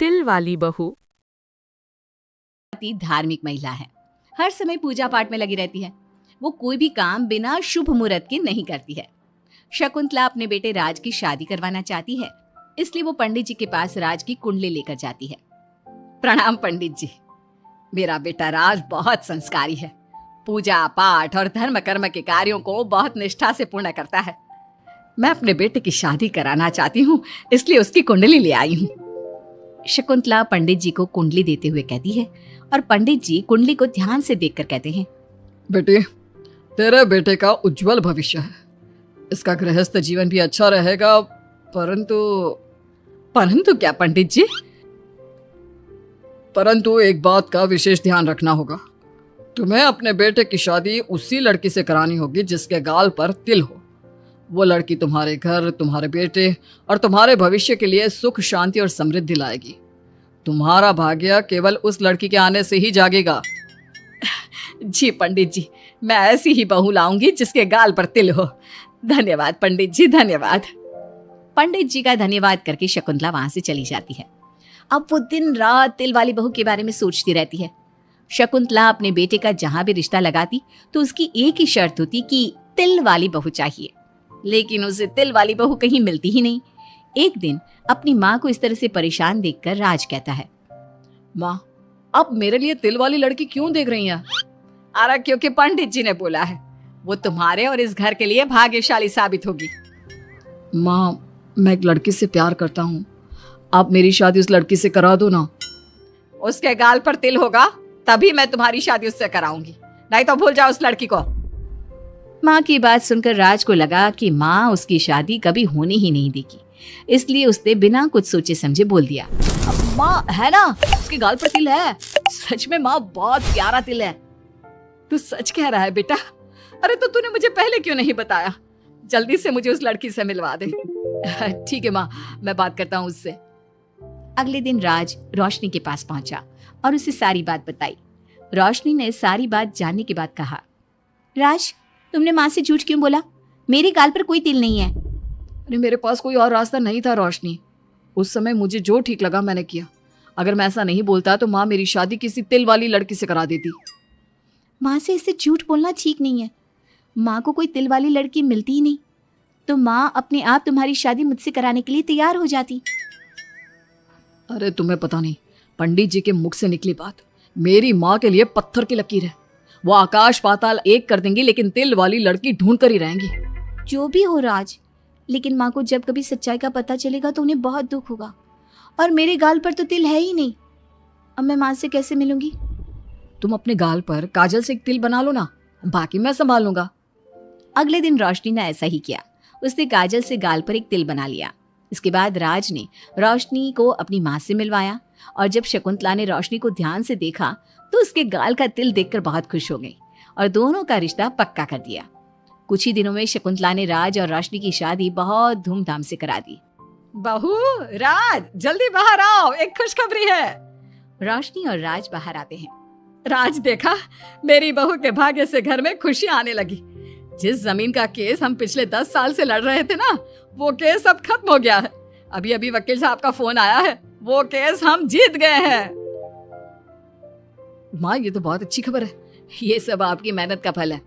तिल वाली बहू। धार्मिक महिला है, हर समय पूजा पाठ में लगी रहती है। वो कोई भी काम बिना शुभ मुहूर्त के नहीं करती है। शकुंतला अपने बेटे राज की शादी करवाना चाहती है, इसलिए वो पंडित जी के पास राज की कुंडली लेकर जाती है। प्रणाम पंडित जी, मेरा बेटा राज बहुत संस्कारी है, पूजा पाठ और धर्म कर्म के कार्यों को बहुत निष्ठा से पूर्ण करता है। मैं अपने बेटे की शादी कराना चाहती हूँ, इसलिए उसकी कुंडली ले आई हूँ। शकुंतला पंडित जी को कुंडली देते हुए कहती है और पंडित जी कुंडली को ध्यान से देखकर कहते हैं, बेटे, तेरे बेटे का उज्जवल भविष्य है, इसका गृहस्थ जीवन भी अच्छा रहेगा, परंतु क्या पंडित जी? परंतु एक बात का विशेष ध्यान रखना होगा। तुम्हें अपने बेटे की शादी उसी लड़की से करानी होगी जिसके गाल पर तिल हो। वो लड़की तुम्हारे घर, तुम्हारे बेटे और तुम्हारे भविष्य के लिए सुख, शांति और समृद्धि लाएगी। तुम्हारा भाग्य केवल उस लड़की के आने से ही जागेगा। जी पंडित जी, मैं ऐसी ही बहू लाऊंगी जिसके गाल पर तिल हो। धन्यवाद पंडित जी, धन्यवाद। पंडित जी का धन्यवाद करके शकुंतला वहां से चली जाती है। अब वो दिन रात तिल वाली बहू के बारे में सोचती रहती है। शकुंतला अपने बेटे का जहां भी रिश्ता लगाती तो उसकी एक ही शर्त होती कि तिल वाली बहू चाहिए, लेकिन उसे तिल वाली बहू कहीं मिलती ही नहीं। एक दिन अपनी माँ को इस तरह से परेशान देखकर राज कहता है, माँ, आप मेरे लिए तिल वाली लड़की क्यों देख रही हैं? अरे क्योंकि पंडित जी ने बोला है, वो तुम्हारे और इस घर के लिए भाग्यशाली साबित होगी। माँ, मैं एक लड़की से प्यार करता हूँ, आप मेरी शादी उस लड़की से करा दो ना। उसके गाल पर तिल होगा तभी मैं तुम्हारी शादी उससे कराऊंगी, नहीं तो भूल जाओ उस लड़की को। माँ की बात सुनकर राज को लगा कि माँ उसकी शादी कभी होने ही नहीं देगी, इसलिए उसने बिना कुछ सोचे समझे बोल दिया, माँ है ना, उसके गाल पर तिल है। सच में माँ, बहुत प्यारा तिल है। तू सच कह रहा है बेटा? अरे तो तूने मुझे पहले क्यों नहीं बताया? जल्दी से मुझे उस लड़की से मिलवा दे। ठीक है माँ, मैं बात करता हूँ उससे। अगले दिन राज रोशनी के पास पहुंचा और उसे सारी बात बताई। रोशनी ने सारी बात जानने के बाद कहा, राज, तुमने माँ से झूठ क्यों बोला? मेरे गाल पर कोई तिल नहीं है। अरे मेरे पास कोई और रास्ता नहीं था रोशनी, उस समय मुझे जो ठीक लगा मैंने किया। अगर मैं ऐसा नहीं बोलता तो माँ मेरी शादी किसी तिल वाली लड़की से करा देती। माँ से इससे झूठ बोलना ठीक नहीं है। माँ को कोई तिल वाली लड़की मिलती ही नहीं तो माँ अपने आप तुम्हारी शादी मुझसे कराने के लिए तैयार हो जाती। अरे तुम्हें पता नहीं, पंडित जी के मुख से निकली बात मेरी माँ के लिए पत्थर की लकीर है। वो आकाश पाताल एक कर देंगी, लेकिन तिल वाली लड़की ढूंढ कर ही रहेंगी। जो भी हो राज, लेकिन माँ को जब कभी सच्चाई का पता चलेगा तो उन्हें बहुत दुख होगा, और मेरे गाल पर तो तिल है ही नहीं। अब मैं माँ से कैसे मिलूंगी? तुम अपने गाल पर काजल से एक तिल बना लो ना, बाकी मैं संभाल लूंगा। अगले दिन रोशनी ने ऐसा ही किया। उसने काजल से गाल पर एक तिल बना लिया। इसके बाद राज ने रोशनी को अपनी माँ से मिलवाया, और जब शकुंतला ने रोशनी को ध्यान से देखा तो उसके गाल का तिल देखकर बहुत खुश हो गई और दोनों का रिश्ता पक्का कर दिया। कुछ ही दिनों में शकुंतला ने राज और रोशनी की शादी बहुत धूमधाम से करा दी। बहू, राज, जल्दी बाहर आओ, एक खुशखबरी है। रोशनी और राज बाहर आते हैं। राज, देखा, मेरी बहू के भाग्य से घर में खुशी आने लगी। जिस जमीन का केस हम पिछले 10 साल से लड़ रहे थे ना, वो केस अब खत्म हो गया है। अभी अभी वकील साहब का फोन आया है, वो केस हम जीत गए हैं। माँ, ये तो बहुत अच्छी खबर है। ये सब आपकी मेहनत का फल है।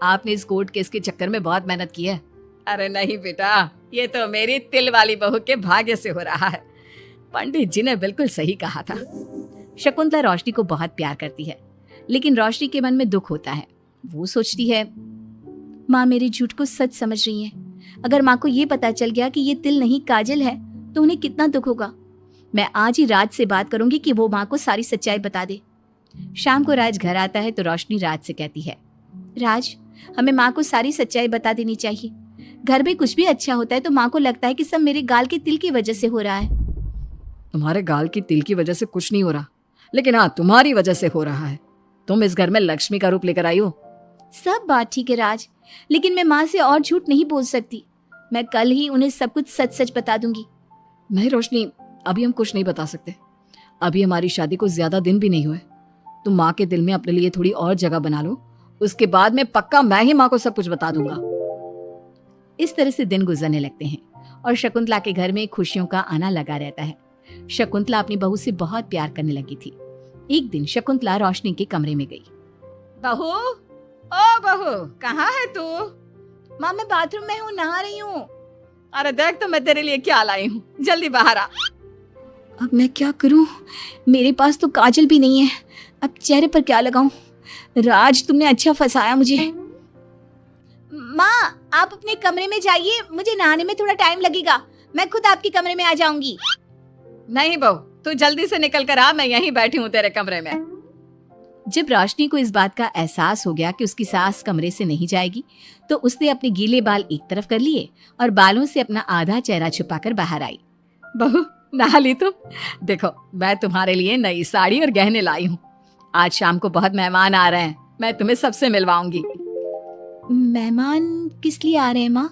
आपने इस कोर्ट केस के चक्कर में बहुत मेहनत की है। अरे नहीं बेटा, ये तो मेरी तिल वाली बहू के भाग्य से हो रहा है। पंडित जी ने बिल्कुल सही कहा था। शकुंतला रोशनी को बहुत प्यार करती है, लेकिन रोशनी के मन में दुख होता है। वो सोचती है, माँ मेरे झूठ को सच समझ रही है। अगर माँ को ये पता चल गया कि ये तिल नहीं काजल है तो उन्हें कितना दुख होगा। मैं आज ही राज से बात करूंगी कि वो माँ को सारी सच्चाई बता दे। शाम को राज घर आता है तो रोशनी राज से कहती है, राज, हमें माँ को सारी सच्चाई बता देनी चाहिए। घर में कुछ भी अच्छा होता है तो माँ को लगता है कि सब मेरे गाल के तिल की वजह से हो रहा है। तुम्हारे गाल की तिल की वजह से कुछ नहीं हो रहा, लेकिन हाँ, तुम्हारी वजह से हो रहा है। तुम इस घर में लक्ष्मी का रूप लेकर आई हो। सब बात ठीक है राज, लेकिन मैं माँ से और झूठ नहीं बोल सकती। मैं कल ही उन्हें सब कुछ सच सच बता दूंगी। नहीं रोशनी, अभी हम कुछ नहीं बता सकते। अभी हमारी शादी को ज्यादा दिन भी नहीं हुए। तुम माँ के दिल में अपने लिए थोड़ी और जगह बना लो, उसके बाद में पक्का मैं ही माँ को सब कुछ बता दूंगा। इस तरह से दिन गुजरने लगते हैं और शकुंतला के घर में खुशियों का आना लगा रहता है। शकुंतला अपनी बहू से बहुत प्यार करने लगी थी। एक दिन शकुंतला रोशनी के कमरे में गई। बहू, ओ बहू, कहाँ है तू? माँ, मैं बाथरूम में हूँ, नहा रही हूँ। अरे देख तो मैं तेरे लिए क्या लाई हूँ, जल्दी बाहर आ। अब मैं क्या करूँ? मेरे पास तो काजल भी नहीं है, अब चेहरे पर क्या लगाऊं? राज, तुमने अच्छा फंसाया मुझे। माँ, आप अपने कमरे में जाइए, मुझे नहाने में थोड़ा टाइम लगेगा, मैं खुद आपके कमरे में आ जाऊंगी। नहीं बहू, तू जल्दी से निकल कर आ, मैं यहीं बैठी हूँ तेरे कमरे में। जब रोशनी को इस बात का एहसास हो गया कि उसकी सास कमरे से नहीं जाएगी, तो उसने अपने गीले बाल एक तरफ कर लिए और बालों से अपना आधा चेहरा छुपाकर बाहर आई। बहू, नहा ली तुम? देखो, मैं तुम्हारे लिए नई साड़ी और गहने लाई हूँ। आज शाम को बहुत मेहमान आ रहे हैं, मैं तुम्हें सबसे मिलवाऊंगी। मेहमान किस लिए आ रहे हैं माँ?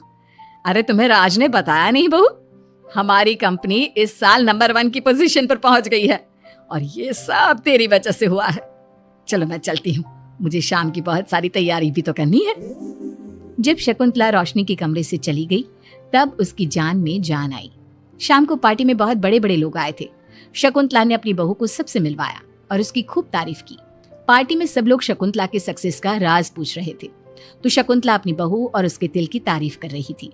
अरे तुम्हें राज ने बताया नहीं बहू? हमारी कंपनी इस साल नंबर 1 की पोजीशन पर पहुंच गई है और ये सब तेरी वजह से हुआ है। चलो मैं चलती हूँ, मुझे शाम की बहुत सारी तैयारी भी तो करनी है। जब शकुंतला रोशनी के कमरे से चली गई, तब उसकी जान में जान आई। शाम को पार्टी में बहुत बड़े बड़े लोग आए थे। शकुंतला ने अपनी बहू को सबसे मिलवाया और उसकी खूब तारीफ की। पार्टी में सब लोग शकुंतला के सक्सेस का राज पूछ रहे थे, तो शकुंतला अपनी बहू और उसके तिल की तारीफ कर रही थी।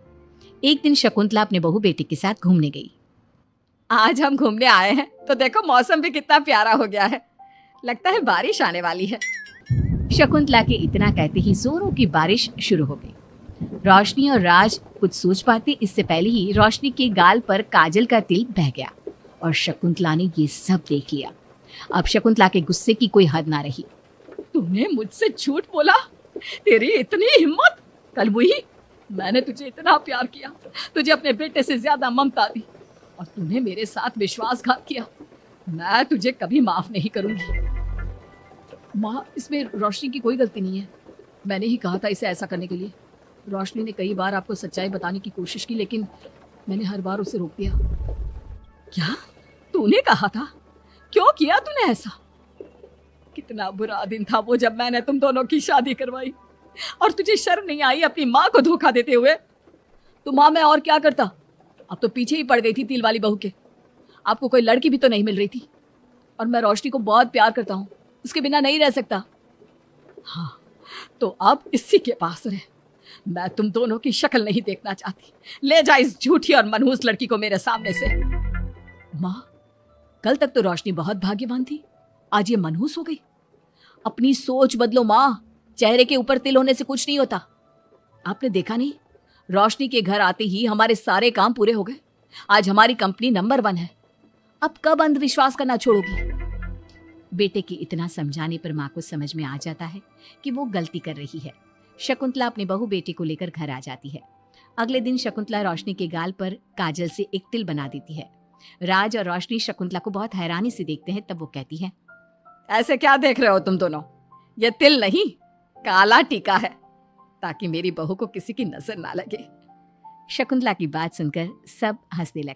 एक दिन शकुंतला अपने बहू बेटे के साथ घूमने गई। आज हम घूमने आए हैं तो देखो मौसम भी कितना प्यारा हो गया है, लगता है बारिश आने वाली है। शकुंतला के इतना कहते ही जोरों की बारिश शुरू हो गई। रोशनी और राज कुछ सोच पाते इससे पहले ही रोशनी के गाल पर काजल का तिल बह गया और शकुंतला ने ये सब देख लिया। अब शकुंतला के गुस्से की कोई हद ना रही। तूने मुझसे झूठ बोला? तेरी इतनी हिम्मत? कल वही मैंने तुझे इतना प्यार किया, तुझे अपने बेटे से ज्यादा ममता दी और तूने मेरे साथ विश्वासघात किया। मैं तुझे कभी माफ नहीं करूंगी। माँ, इसमें रोशनी की कोई गलती नहीं है, मैंने ही कहा था इसे ऐसा करने के लिए। रोशनी ने कई बार आपको सच्चाई बताने की कोशिश की, लेकिन मैंने हर बार उसे रोक दिया। क्या तूने कहा था? क्यों किया तूने ऐसा? कितना बुरा दिन था वो जब मैंने तुम दोनों की शादी करवाई और तुझे शर्म नहीं आई अपनी माँ को धोखा देते हुए? तो माँ, मैं और क्या करता? अब तो पीछे ही पड़ गई थी तिल वाली बहू के। आपको कोई लड़की भी तो नहीं मिल रही थी और मैं रोशनी को बहुत प्यार करता हूँ, उसके बिना नहीं रह सकता। हाँ, तो अब इसी के पास रहे, मैं तुम दोनों की शक्ल नहीं देखना चाहती। ले जा इस झूठी और मनहूस लड़की को मेरे सामने से। माँ, कल तक तो रोशनी बहुत भाग्यवान थी, आज ये मनहूस हो गई। अपनी सोच बदलो माँ, चेहरे के ऊपर तिल होने से कुछ नहीं होता। आपने देखा नहीं, रोशनी के घर आते ही हमारे सारे काम पूरे हो गए। आज हमारी कंपनी नंबर 1 है। अब कब अंधविश्वास करना छोड़ोगी? बेटे के इतना समझाने पर माँ को समझ में आ जाता है कि वो गलती कर रही है। शकुंतला अपने बहू बेटे को लेकर घर आ जाती है। अगले दिन शकुंतला रोशनी के गाल पर काजल से एक तिल बना देती है। राज और रोशनी शकुंतला को बहुत हैरानी से देखते हैं, तब वो कहती है, ऐसे क्या देख रहे हो तुम दोनों? ये तिल नहीं, काला टीका है, ताकि मेरी बहू को किसी की नजर ना लगे। शकुंतला की बात सुनकर सब हंसने लगे।